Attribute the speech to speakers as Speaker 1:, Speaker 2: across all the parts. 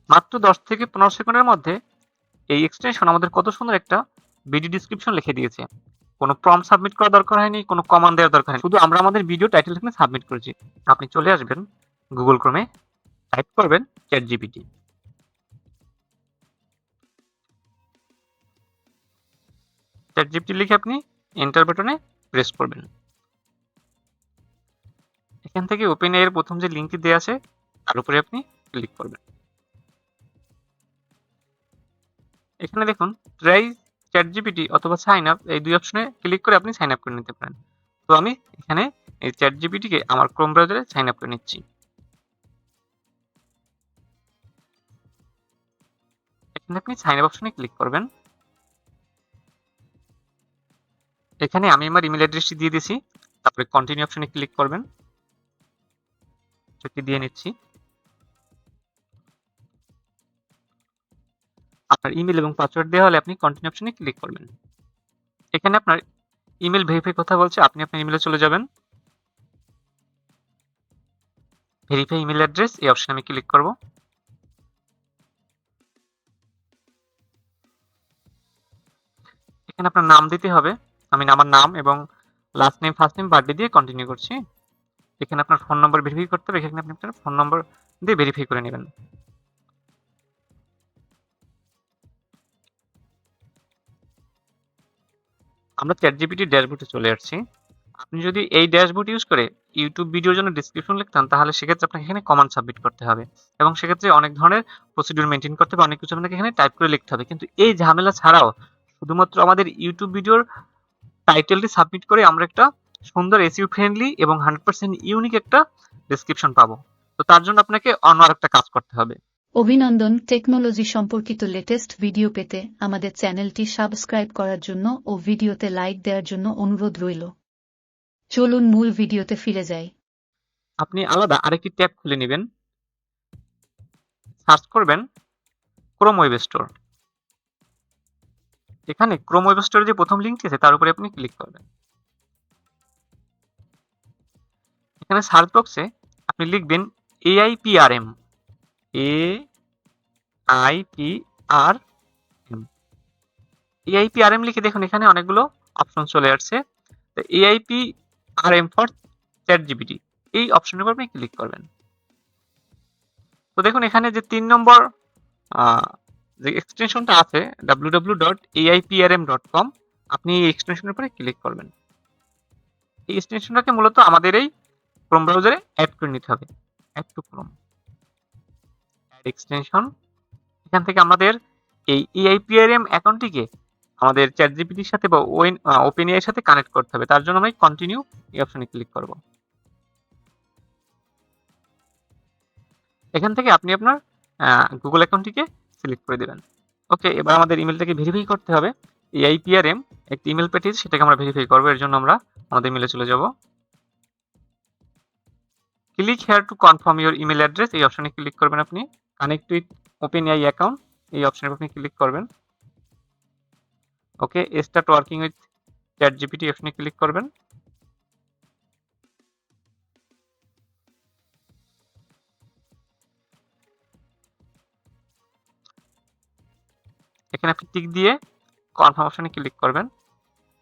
Speaker 1: মাত্র 10 থেকে 15 সেকেন্ডের মধ্যে এই এক্সটেনশন আমাদের কত সুন্দর একটা ভিডিও ডেসক্রিপশন লিখে দিয়েছে। কোনো প্রম্পট সাবমিট করা দরকার হয়নি, কোনো কমান্ড দেওয়ার দরকার হয়নি, শুধু আমরা আমাদের ভিডিও টাইটেল এখানে সাবমিট করেছি। আপনি চলে আসবেন গুগল ক্রোমে, টাইপ করবেন ChatGPT। ChatGPT লিখে আপনি এন্টার বাটনে প্রেস করবেন। এখান থেকে ওপেন এর প্রথম যে লিঙ্কটি দেওয়া আছে তার উপরে আপনি ক্লিক করবেন। এখানে দেখুন ট্রাই ChatGPT অথবা সাইন আপ, এই দুই অপশনে ক্লিক করে আপনি সাইন আপ করে নিতে পারেন। তো আমি এখানে এই ChatGPT কে আমার ক্রোম ব্রাউজারে সাইন আপ করে নিচ্ছি। এখানে আপনি সাইন আপ অপশনে ক্লিক করবেন। এখানে আমি আমার ইমেল অ্যাড্রেসটি দিয়ে দিয়েছি, তারপরে কন্টিনিউ অপশনে ক্লিক করবেন। সেটি দিয়ে নিচ্ছি। আপনার ইমেল এবং পাসওয়ার্ড দেওয়া হলে আপনি কন্টিনিউ অপশনে ক্লিক করবেন। এখানে আপনার ইমেল ভেরিফাই কথা বলছে, আপনি আপনার ইমেলে চলে যাবেন। ভেরিফাই ইমেল অ্যাড্রেস এই অপশনে আমি ক্লিক করব। এখানে আপনার নাম দিতে হবে। আমি আমার নাম এবং last name, first name, birthday দিয়ে কন্টিনিউ করছি। এখানে আপনার ফোন নম্বর ভেরিফাই করতে হবে। এখানে আপনি আপনার ফোন নম্বর দিয়ে ভেরিফাই করে নেবেন। আমরা ChatGPT ড্যাশবোর্ডে চলে আসছি। আপনি যদি এই ড্যাশবোর্ড ইউজ করে ইউটিউব ভিডিওর জন্য ডেসক্রিপশন লিখতেন, তাহলে সেক্ষেত্রে আপনাকে এখানে কমান্ড সাবমিট করতে হবে এবং সেক্ষেত্রে অনেক ধরনের প্রসিডিউর মেনটেন করতে হবে, অনেক কিছু আপনাকে এখানে টাইপ করে লিখতে হবে। কিন্তু এই ঝামেলা ছাড়াও শুধুমাত্র আমাদের ইউটিউব ভিডিওর টাইটেলটি সাবমিট করে আমরা একটা সুন্দর এসইও ফ্রেন্ডলি এবং 100% ইউনিক একটা ডেসক্রিপশন পাবো। তো তার জন্য আপনাকে অন্য আরেকটা কাজ করতে হবে।
Speaker 2: অভিনন্দন। টেকনোলজি সম্পর্কিত লেটেস্ট ভিডিও পেতে আমাদের চ্যানেলটি সাবস্ক্রাইব করার জন্য ও ভিডিওতে লাইক দেওয়ার জন্য অনুরোধ রইল। চলুন মূল ভিডিওতে ফিরে যাই।
Speaker 1: আপনি আলাদা আরেকটি ট্যাব খুলে নেবেন, সার্চ করবেন ক্রোম ওয়েব স্টোর। এখানে ক্রোম ওয়েব স্টোরের যে প্রথম লিঙ্কটি আছে তার উপরে আপনি ক্লিক করবেন। এখানে সার্চ বক্সে আপনি লিখবেন AIPRM, AIPRM। AIPRM লিখে দেখুন এখানে অনেকগুলো অপশন চলে আসছে। তো AIPRM ফর ChatGPT, এই অপশনের উপর আপনি ক্লিক করবেন। তো দেখুন এখানে যে 3 নম্বর যে এক্সটেনশনটা আছে www.aiprm.com, আপনি এই এক্সটেনশনের উপরে ক্লিক করবেন। এই এক্সটেনশনটাকে মূলত আমাদের এই ক্রোম ব্রাউজারে অ্যাড করে নিতে হবে। Add to Chrome, add extension. এখান থেকে আমাদের এই AIPRM অ্যাকাউন্টটিকে আমাদের ChatGPT-র সাথে বা OpenAI-এর সাথে কানেক্ট করতে হবে। তার জন্য আমি কন্টিনিউ এই অপশনে ক্লিক করব। এখান থেকে আপনি আপনার গুগল অ্যাকাউন্টটিকে সিলেক্ট করে দেবেন। ওকে, এবার আমাদের ইমেলটাকে ভেরিফাই করতে হবে। AIPRM একটি ইমেল পাঠিয়েছে, সেটাকে আমরা ভেরিফাই করব। এর জন্য আমরা আমাদের ইমেলে চলে যাব। Click here to confirm your email address, এই অপশনে ক্লিক করবেন আপনি। কানেক্ট উইথ OpenAI অ্যাকাউন্ট, এই অপশনের উপর আপনি ক্লিক করবেন। ওকে, স্টার্ট ওয়ার্কিং উইথ ChatGPT অপশনে ক্লিক করবেন। এখানে আপনি টিক দিয়ে কনফার্ম অপশনে ক্লিক করবেন।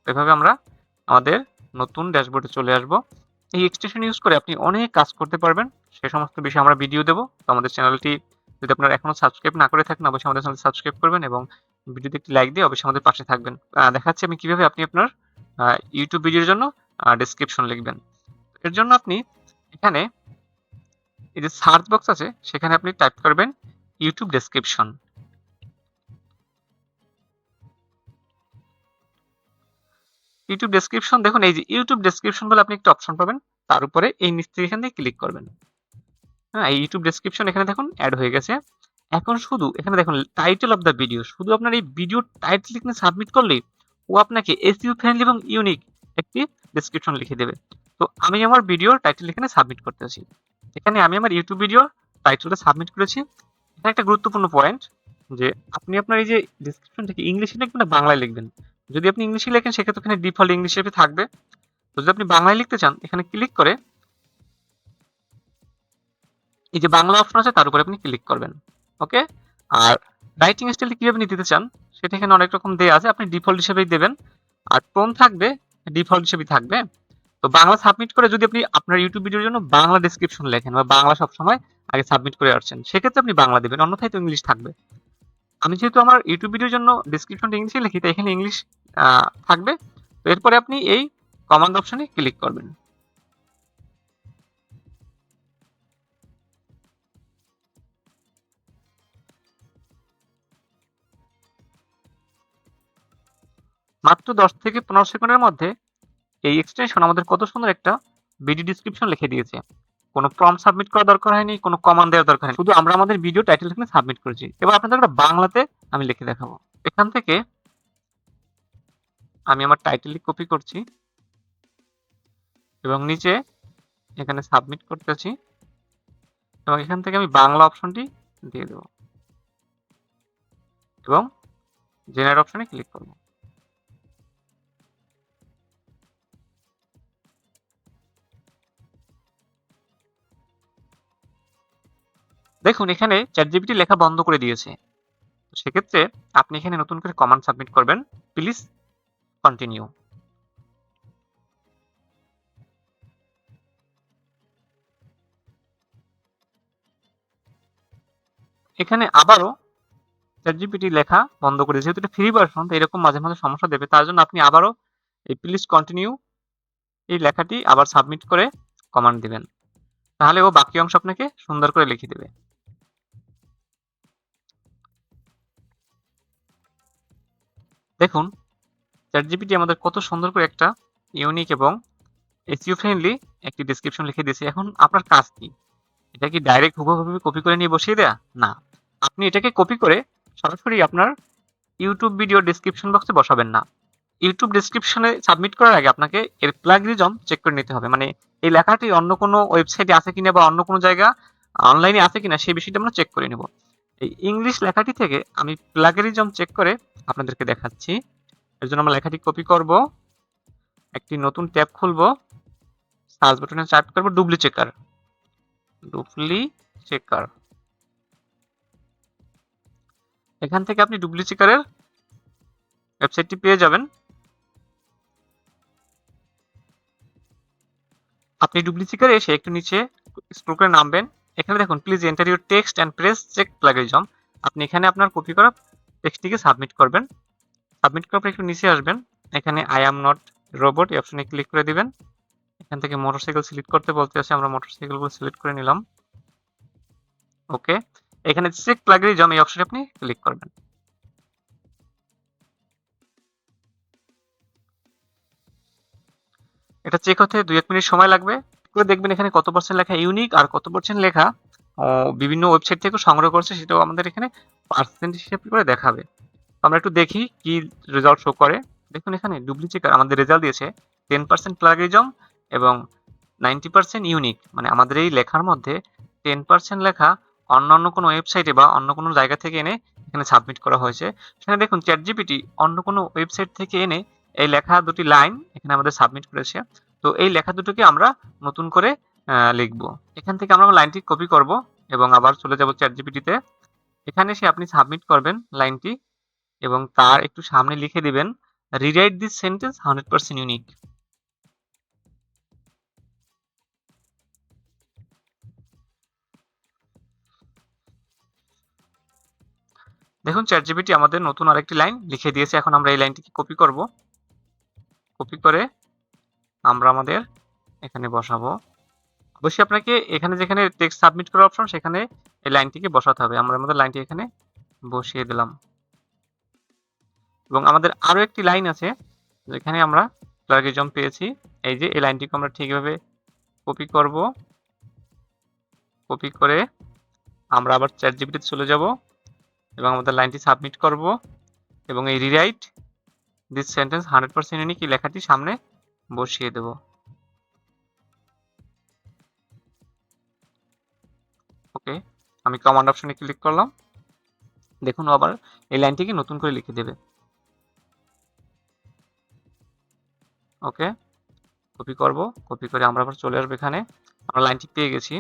Speaker 1: এভাবে আমরা আমাদের নতুন ড্যাশবোর্ডে চলে আসব। এই এক্সটেনশন ইউজ করে আপনি অনেক কাজ করতে পারবেন, সে সমস্ত বিষয়ে আমরা ভিডিও দেবো। তো আমাদের চ্যানেলটি যদি আপনারা এখনো সাবস্ক্রাইব না করে থাকেন, অবশ্যই আমাদের চ্যানেল সাবস্ক্রাইব করবেন এবং ভিডিওতে একটি লাইক দিয়ে অবশ্যই আমাদের পাশে থাকবেন। দেখাচ্ছি আমি কিভাবে আপনি আপনার ইউটিউব ভিডিওর জন্য ডেসক্রিপশন লিখবেন। এর জন্য আপনি এখানে এই যে সার্চ বক্স আছে, সেখানে আপনি টাইপ করবেন ইউটিউব ডেসক্রিপশন। ইউটিউব ডেসক্রিপশন, দেখুন এই যে ইউটিউব ডেসক্রিপশন বলে আপনি একটা অপশন পাবেন, তার উপরে এই নিচ থেকে এখান থেকে ক্লিক করবেন। হ্যাঁ, এই ইউটিউব ডেসক্রিপশন এখানে দেখুন অ্যাড হয়ে গেছে। এখন শুধু এখানে দেখুন টাইটেল অফ দ্য ভিডিও, শুধু আপনার এই ভিডিও টাইটেল এখানে সাবমিট করলেই ও আপনাকে এসইও ফ্রেন্ডলি এবং ইউনিক একটি ডেসক্রিপশন লিখে দেবে। তো আমি আমার ভিডিওর টাইটেল এখানে সাবমিট করতেছি। এখানে আমি আমার ইউটিউব ভিডিও টাইটেলটা সাবমিট করেছি। এখানে একটা গুরুত্বপূর্ণ পয়েন্ট, যে আপনি আপনার এই যে ডেসক্রিপশনটাকে ইংলিশে লিখবেন না বাংলায় লিখবেন। যদি আপনি ইংলিশে লেখেন সেক্ষেত্রে এখানে ডিফল্ট ইংলিশ হিসেবে থাকবে। তো যদি আপনি বাংলায় লিখতে চান, এখানে ক্লিক করে এই যে বাংলা অপশন আছে তার উপরে আপনি ক্লিক করবেন। ওকে। আর রাইটিং স্টাইলটা কিভাবে নিতে চান সেটা এখানে অনেক রকম দেয়া আছে, আপনি ডিফল্ট হিসেবেই দেবেন। আর টোন থাকবে ডিফল্ট হিসেবেই থাকবে। তো বাংলা সাবমিট করে যদি আপনি আপনার ইউটিউব ভিডিওর জন্য বাংলা ডেসক্রিপশন লেখেন বা বাংলা সবসময় আগে সাবমিট করে আসছেন, সেক্ষেত্রে আপনি বাংলা দেবেন, অন্যথায় তো ইংলিশ থাকবে। আমি যেহেতু আমার ইউটিউব ভিডিওর জন্য ডেসক্রিপশনটা ইংলিশে লিখি, তাই এখানে ইংলিশ থাকবে। তো এরপরে আপনি এই কমান্ড অপশনে ক্লিক করবেন। মাত্র 10 থেকে 15 সেকেন্ডের মধ্যে এই এক্সটেনশন আমাদের কত সুন্দর একটা ভিডিও ডেসক্রিপশন লিখে দিয়েছে। কোনো প্রম্পট সাবমিট করার দরকার হয়নি, কোনো কমান্ড দেওয়ার দরকার হয়নি, শুধু আমরা আমাদের ভিডিও টাইটেল এখানে সাবমিট করেছি। এবার আপনাদের একটা বাংলাতে আমি লিখে দেখাবো। এখান থেকে আমি আমার টাইটেলটি কপি করছি এবং নিচে এখানে সাবমিট করতেছি এবং এখান থেকে আমি বাংলা অপশনটি দিয়ে দেবো এবং জেনারেট অপশনে ক্লিক করব। দেখুন এখানে চ্যাটজিপিটি লেখা বন্ধ করে দিয়েছে। সেক্ষেত্রে আপনি এখানে নতুন করে কমান্ড সাবমিট করবেন, প্লিজ কন্টিনিউ। এখানে আবারও চ্যাটজিপিটি লেখা বন্ধ করে দিয়েছে, যেহেতু এটা ফ্রি ভার্সন, তো এরকম মাঝে মাঝে সমস্যা দেবে। তার জন্য আপনি আবারও এই প্লিজ কন্টিনিউ এই লেখাটি আবার সাবমিট করে কমান্ড দিবেন, তাহলে ও বাকি অংশ আপনাকে সুন্দর করে লিখে দেবে। দেখুন চ্যাটজিপিটি আমাদের কত সুন্দর করে একটা ইউনিক এবং এসইও ফ্রেন্ডলি একটি ডেসক্রিপশন লিখে দিয়েছে। এখন আপনার কাজ কি? এটা কি ডাইরেক্ট হুবহু কপি করে নিয়ে বসিয়ে দেয়া? না, আপনি এটাকে কপি করে সরাসরি আপনার ইউটিউব ভিডিও ডেসক্রিপশন বক্সে বসাবেন না। ইউটিউব ডেসক্রিপশনে সাবমিট করার আগে আপনাকে এর প্লাগরিজম চেক করে নিতে হবে, মানে এই লেখাটি অন্য কোনো ওয়েবসাইটে আছে কিনা বা অন্য কোনো জায়গা অনলাইনে আছে কিনা সেই বিষয়টা আমরা চেক করে নেব। এই ইংলিশ লেখাটি থেকে আমি প্লাগরিজম চেক করে আপনাদেরকে দেখাচ্ছি। এর জন্য আমরা লেখাটি কপি করব, একটি নতুন ট্যাব খুলব, সার্চ বাটনে টাইপ করব ডুপ্লি চেকার। এখান থেকে আপনি ডুপ্লি চেকারের ওয়েবসাইটটি পেয়ে যাবেন। আপনি ডুপ্লিসিকারে এসে একটু নিচে স্ক্রল করে নামবেন। এখানে দেখুন please enter your text and press check plagiarism. আপনি এখানে আপনার কপি করা টেক্সটটিকে সাবমিট করবেন। সাবমিট করার পর একটু নিচে আসবেন, এখানে আই অ্যাম নট রোবট এই অপশনে ক্লিক করে দিবেন। এখান থেকে মোটরসাইকেল সিলেক্ট করতে বলতে আছে, আমরা মোটরসাইকেলগুলো সিলেক্ট করে নিলাম। ওকে, এখানে চেক প্লাগরিজম এই অপশনে আপনি ক্লিক করবেন। এটা চেক হতে 2-1 মিনিট সময় লাগবে। করে দেখবেন এখানে কত পার্সেন্ট লেখা ইউনিক আর কত পার্সেন্ট লেখা বিভিন্ন ওয়েবসাইট থেকে সংগ্রহ করছে, সেটাও আমাদের এখানে পার্সেন্ট হিসেবে করে দেখাবে। আমরা একটু দেখি কি রেজাল্ট শো করে। দেখুন এখানে ডুপ্লিচেকার আমাদের রেজাল্ট দিয়েছে 10% প্লাগরিজম এবং 90% ইউনিক, মানে আমাদের এই লেখার মধ্যে 10% লেখা অন্যান্য কোনো ওয়েবসাইটে বা অন্য কোনো জায়গা থেকে এনে এখানে সাবমিট করা হয়েছে। সেখানে দেখুন চ্যাটজিপিটি অন্য কোনো ওয়েবসাইট থেকে এনে এই লেখা দুটি লাইন এখানে আমাদের সাবমিট করেছে। তো এই লেখা দুটোকে আমরা নতুন করে লিখব। এখান থেকে আমরা লাইনটি কপি করব এবং আবার চলে যাব চ্যাটজিপিটিতে। এখানে এসে আপনি সাবমিট করবেন লাইনটি এবং তার একটু সামনে লিখে দিবেন রিরাইট দিস সেন্টেন্স 100% ইউনিক। দেখুন চ্যাটজিপিটি আমাদের নতুন আরেকটি লাইন লিখে দিয়েছে। এখন আমরা এই লাইনটিকে কপি করব, কপি করে আমরা আমাদের এখানে বসাবো। অবশ্যই আপনাকে এখানে যেখানে টেক্সট সাবমিট করার অপশন সেখানে এই লাইনটিকে বসাতে হবে। আমরা আমাদের লাইনটি এখানে বসিয়ে দিলাম এবং আমাদের আরো একটি লাইন আছে যেখানে আমরা প্লাগরিজম পেয়েছি। এই যে এই লাইনটিকে আমরা ঠিকভাবে কপি করব, কপি করে আমরা আবার চ্যাটজিপিটিতে চলে যাব এবং আমাদের লাইনটি সাবমিট করব এবং এই রিরাইট দিস সেন্টেন্স 100% ইউনিক এই লেখাটি সামনে বসিয়ে দেব। ওকে, আমি কমান্ড অপশনে ক্লিক করলাম। দেখুন আবার এই লাইনটিকে নতুন করে লিখে দেবে। ওকে, কপি করব, কপি করে আমরা আবার চলে আসবো এখানে। আমরা লাইনটি পেয়ে গেছি,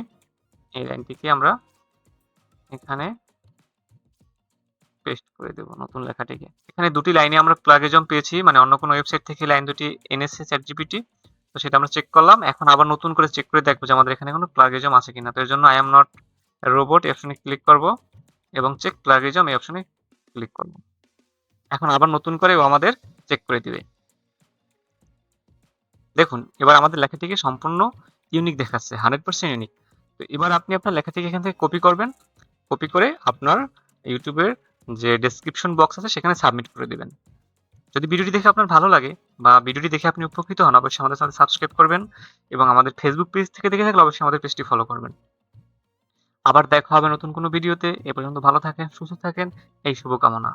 Speaker 1: এই লাইনটিকে আমরা এখানে পেস্ট করে দেব নতুন লেখাটিকে। এখানে দুটি লাইনে আমরা প্লাগিজম পেয়েছি, মানে অন্য কোনো ওয়েবসাইট থেকে লাইন দুটি এনেছে ChatGPT। তো সেটা আমরা চেক করলাম। এখন আবার নতুন করে চেক করে দেখবো যে আমাদের এখানে কোনো প্লাগিজম আছে কিনা। তো এর জন্য আই এম নট রোবট এই অপশনে ক্লিক করব এবং চেক প্লাগিজম এই অপশনে ক্লিক করব। এখন আবার নতুন করে ও আমাদের চেক করে দিবে। দেখুন এবার আমাদের লেখাটিকে সম্পূর্ণ ইউনিক দেখাচ্ছে, 100% ইউনিক। তো এবার আপনি আপনার লেখাটিকে এখান থেকে কপি করবেন, কপি করে আপনার ইউটিউবের যে ডেসক্রিপশন বক্স আছে সেখানে সাবমিট করে দিবেন। যদি ভিডিওটি দেখে আপনার ভালো লাগে বা ভিডিওটি দেখে আপনি উপকৃত হন, অবশ্যই আমাদের সাথে সাবস্ক্রাইব করবেন এবং আমাদের ফেসবুক পেজ থেকে দেখে থাকলে অবশ্যই আমাদের পেজটি ফলো করবেন। আবার দেখা হবে নতুন কোনো ভিডিওতে। এ পর্যন্ত ভালো থাকেন, সুস্থ থাকেন, এই শুভকামনা।